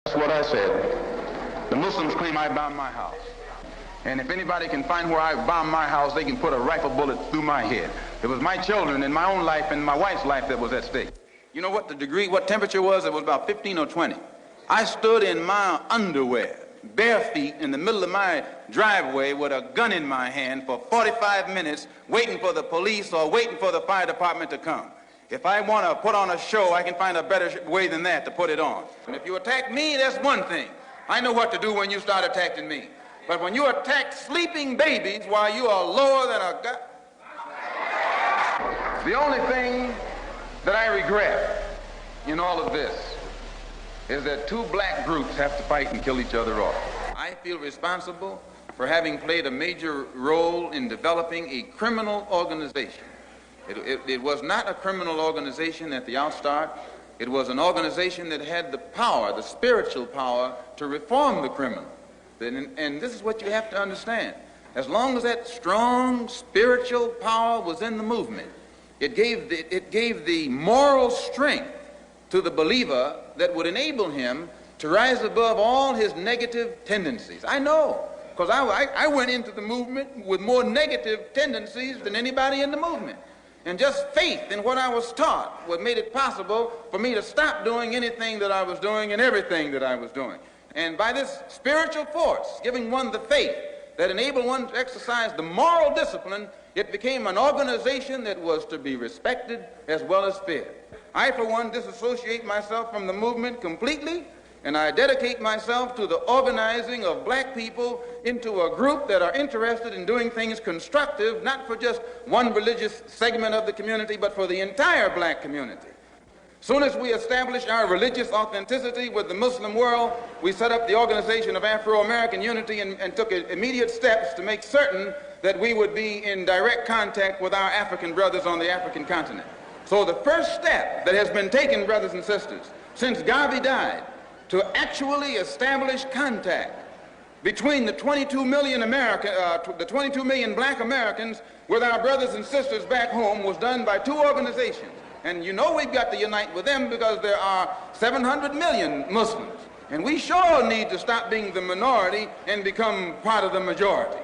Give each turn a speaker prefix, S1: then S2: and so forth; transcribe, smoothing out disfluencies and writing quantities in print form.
S1: That's what I said. The Muslims claim I bombed my house. And if anybody can find where I bombed my house, they can put a rifle bullet through my head. It was my children and my own life and my wife's life that was at stake. You know what the degree, what temperature was? It was about 15 or 20. I stood in my underwear, bare feet, in the middle of my driveway with a gun in my hand for 45 minutes, waiting for the police or waiting for the fire department to come. If I want to put on a show, I can find a better way than that to put it on. And if you attack me, that's one thing. I know what to do when you start attacking me. But when you attack sleeping babies while you are lower than a god... The only thing that I regret in all of this is that two black groups have to fight and kill each other off. I feel responsible for having played a major role in developing a criminal organization. It was not a criminal organization at the outstart. It was an organization that had the power, the spiritual power, to reform the criminal. And this is what you have to understand. As long as that strong spiritual power was in the movement, it gave the moral strength to the believer that would enable him to rise above all his negative tendencies. I know, because I went into the movement with more negative tendencies than anybody in the movement. And just faith in what I was taught what made it possible for me to stop doing anything that I was doing and everything that I was doing. And by this spiritual force, giving one the faith that enabled one to exercise the moral discipline, it became an organization that was to be respected as well as feared. I, for one, disassociate myself from the movement completely, and I dedicate myself to the organizing of black people into a group that are interested in doing things constructive, not for just one religious segment of the community, but for the entire black community. Soon as we established our religious authenticity with the Muslim world, we set up the Organization of Afro-American Unity and took immediate steps to make certain that we would be in direct contact with our African brothers on the African continent. So the first step that has been taken, brothers and sisters, since Garvey died, to actually establish contact between the 22 million black Americans with our brothers and sisters back home was done by two organizations. And you know we've got to unite with them because there are 700 million Muslims. And we sure need to stop being the minority and become part of the majority.